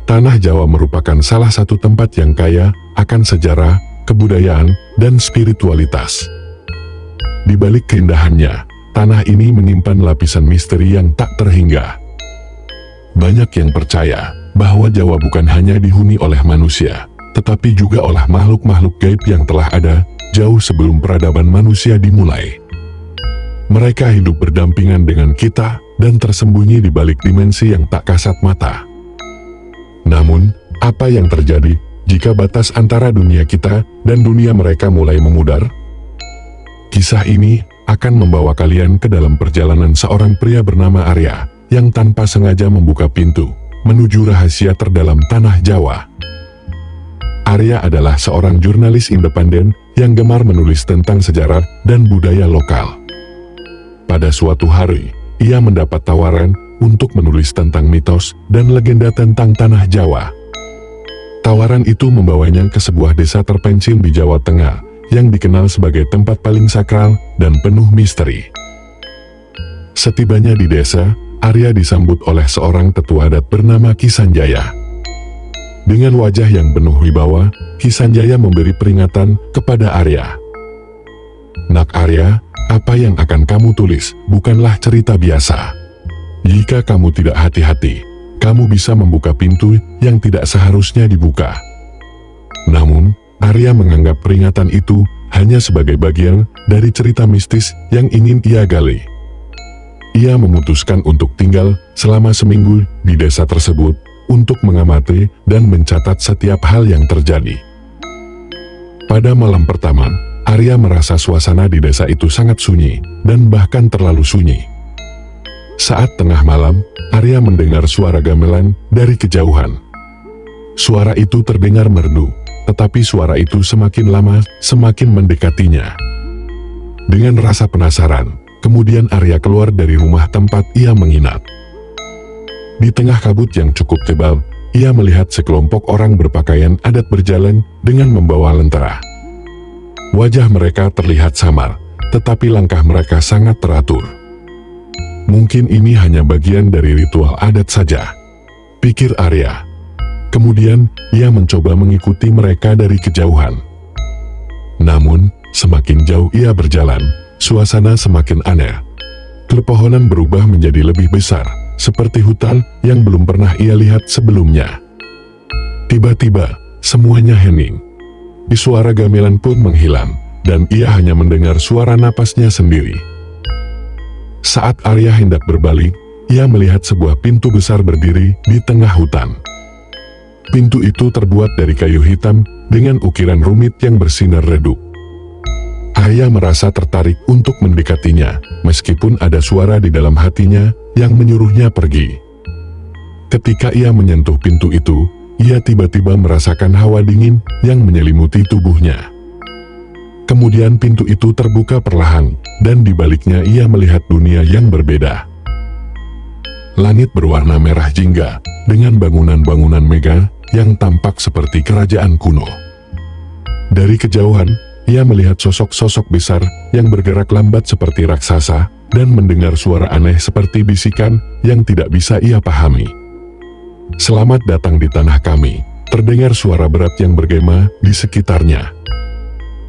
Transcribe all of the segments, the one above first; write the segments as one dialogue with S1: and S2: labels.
S1: Tanah Jawa merupakan salah satu tempat yang kaya akan sejarah, kebudayaan, dan spiritualitas. Di balik keindahannya, tanah ini menyimpan lapisan misteri yang tak terhingga. Banyak yang percaya bahwa Jawa bukan hanya dihuni oleh manusia, tetapi juga oleh makhluk-makhluk gaib yang telah ada jauh sebelum peradaban manusia dimulai. Mereka hidup berdampingan dengan kita dan tersembunyi di balik dimensi yang tak kasat mata. Namun, apa yang terjadi jika batas antara dunia kita dan dunia mereka mulai memudar? Kisah ini akan membawa kalian ke dalam perjalanan seorang pria bernama Arya yang tanpa sengaja membuka pintu menuju rahasia terdalam tanah Jawa. Arya adalah seorang jurnalis independen yang gemar menulis tentang sejarah dan budaya lokal. Pada suatu hari, ia mendapat tawaran untuk menulis tentang mitos dan legenda tentang tanah Jawa. Tawaran itu membawanya ke sebuah desa terpencil di Jawa Tengah yang dikenal sebagai tempat paling sakral dan penuh misteri. Setibanya di desa, Arya disambut oleh seorang tetua adat bernama Ki Sanjaya. Dengan wajah yang penuh wibawa, Ki Sanjaya memberi peringatan kepada Arya. "Nak Arya, apa yang akan kamu tulis bukanlah cerita biasa. Jika kamu tidak hati-hati, kamu bisa membuka pintu yang tidak seharusnya dibuka." Namun, Arya menganggap peringatan itu hanya sebagai bagian dari cerita mistis yang ingin ia gali. Ia memutuskan untuk tinggal selama seminggu di desa tersebut untuk mengamati dan mencatat setiap hal yang terjadi. Pada malam pertama, Arya merasa suasana di desa itu sangat sunyi dan bahkan terlalu sunyi. Saat tengah malam, Arya mendengar suara gamelan dari kejauhan. Suara itu terdengar merdu, tetapi suara itu semakin lama semakin mendekatinya. Dengan rasa penasaran, kemudian Arya keluar dari rumah tempat ia menginap. Di tengah kabut yang cukup tebal, ia melihat sekelompok orang berpakaian adat berjalan dengan membawa lentera. Wajah mereka terlihat samar, tetapi langkah mereka sangat teratur. Mungkin ini hanya bagian dari ritual adat saja, pikir Arya. Kemudian, ia mencoba mengikuti mereka dari kejauhan. Namun, semakin jauh ia berjalan, suasana semakin aneh. Pepohonan berubah menjadi lebih besar, seperti hutan yang belum pernah ia lihat sebelumnya. Tiba-tiba, semuanya hening. Suara gamelan pun menghilang, dan ia hanya mendengar suara napasnya sendiri. Saat Arya hendak berbalik, ia melihat sebuah pintu besar berdiri di tengah hutan. Pintu itu terbuat dari kayu hitam dengan ukiran rumit yang bersinar redup. Arya merasa tertarik untuk mendekatinya, meskipun ada suara di dalam hatinya yang menyuruhnya pergi. Ketika ia menyentuh pintu itu, ia tiba-tiba merasakan hawa dingin yang menyelimuti tubuhnya. Kemudian pintu itu terbuka perlahan, dan di baliknya ia melihat dunia yang berbeda. Langit berwarna merah jingga, dengan bangunan-bangunan megah yang tampak seperti kerajaan kuno. Dari kejauhan, ia melihat sosok-sosok besar yang bergerak lambat seperti raksasa, dan mendengar suara aneh seperti bisikan yang tidak bisa ia pahami. "Selamat datang di tanah kami," terdengar suara berat yang bergema di sekitarnya.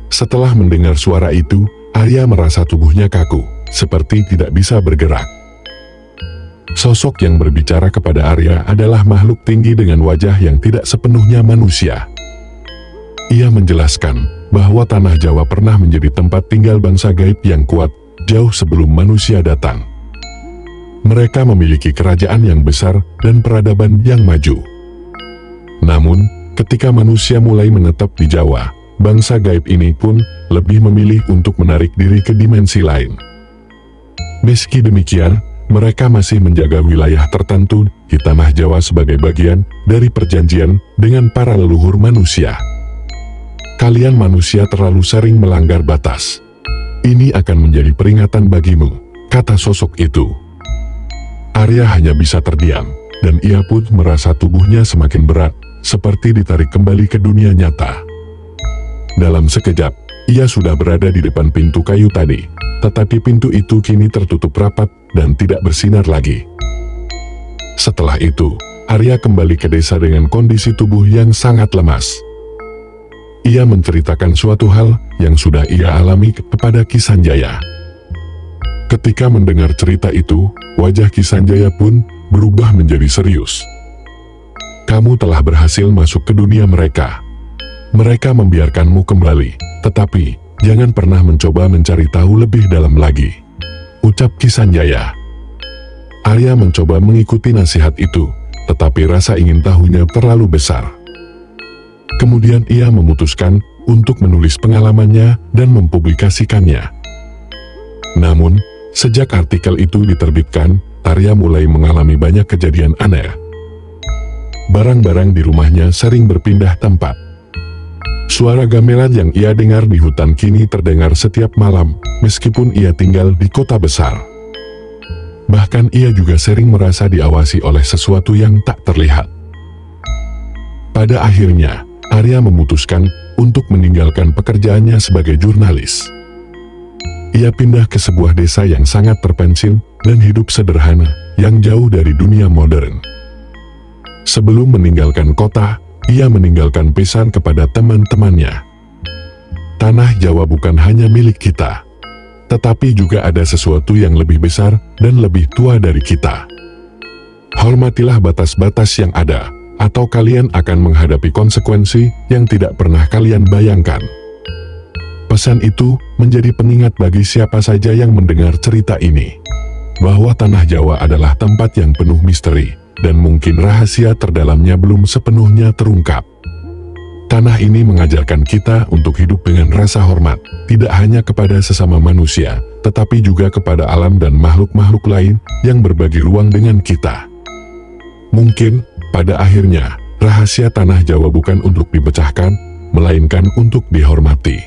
S1: Setelah mendengar suara itu, Arya merasa tubuhnya kaku, seperti tidak bisa bergerak. Sosok yang berbicara kepada Arya adalah makhluk tinggi dengan wajah yang tidak sepenuhnya manusia. Ia menjelaskan bahwa tanah Jawa pernah menjadi tempat tinggal bangsa gaib yang kuat, jauh sebelum manusia datang. Mereka memiliki kerajaan yang besar dan peradaban yang maju. Namun, ketika manusia mulai menetap di Jawa, bangsa gaib ini pun lebih memilih untuk menarik diri ke dimensi lain. Meski demikian, mereka masih menjaga wilayah tertentu di tanah Jawa sebagai bagian dari perjanjian dengan para leluhur manusia. "Kalian manusia terlalu sering melanggar batas. Ini akan menjadi peringatan bagimu," kata sosok itu. Arya hanya bisa terdiam, dan ia pun merasa tubuhnya semakin berat, seperti ditarik kembali ke dunia nyata. Dalam sekejap, ia sudah berada di depan pintu kayu tadi, tetapi pintu itu kini tertutup rapat dan tidak bersinar lagi. Setelah itu, Arya kembali ke desa dengan kondisi tubuh yang sangat lemas. Ia menceritakan suatu hal yang sudah ia alami kepada Ki Sanjaya. Ketika mendengar cerita itu, wajah Ki Sanjaya pun berubah menjadi serius. Kamu telah berhasil masuk ke dunia mereka. Mereka membiarkanmu kembali, tetapi jangan pernah mencoba mencari tahu lebih dalam lagi, ucap Ki Sanjaya. Arya mencoba mengikuti nasihat itu, tetapi rasa ingin tahunya terlalu besar. Kemudian ia memutuskan untuk menulis pengalamannya dan mempublikasikannya. Namun, sejak artikel itu diterbitkan, Arya mulai mengalami banyak kejadian aneh. Barang-barang di rumahnya sering berpindah tempat. Suara gamelan yang ia dengar di hutan kini terdengar setiap malam, meskipun ia tinggal di kota besar. Bahkan ia juga sering merasa diawasi oleh sesuatu yang tak terlihat. Pada akhirnya, Arya memutuskan untuk meninggalkan pekerjaannya sebagai jurnalis. Ia pindah ke sebuah desa yang sangat terpencil dan hidup sederhana, yang jauh dari dunia modern. Sebelum meninggalkan kota, ia meninggalkan pesan kepada teman-temannya. Tanah Jawa bukan hanya milik kita, tetapi juga ada sesuatu yang lebih besar dan lebih tua dari kita. Hormatilah batas-batas yang ada, atau kalian akan menghadapi konsekuensi yang tidak pernah kalian bayangkan. Pesan itu menjadi pengingat bagi siapa saja yang mendengar cerita ini, bahwa Tanah Jawa adalah tempat yang penuh misteri, dan mungkin rahasia terdalamnya belum sepenuhnya terungkap. Tanah ini mengajarkan kita untuk hidup dengan rasa hormat, tidak hanya kepada sesama manusia, tetapi juga kepada alam dan makhluk-makhluk lain yang berbagi ruang dengan kita. Mungkin, pada akhirnya, rahasia Tanah Jawa bukan untuk dipecahkan, melainkan untuk dihormati.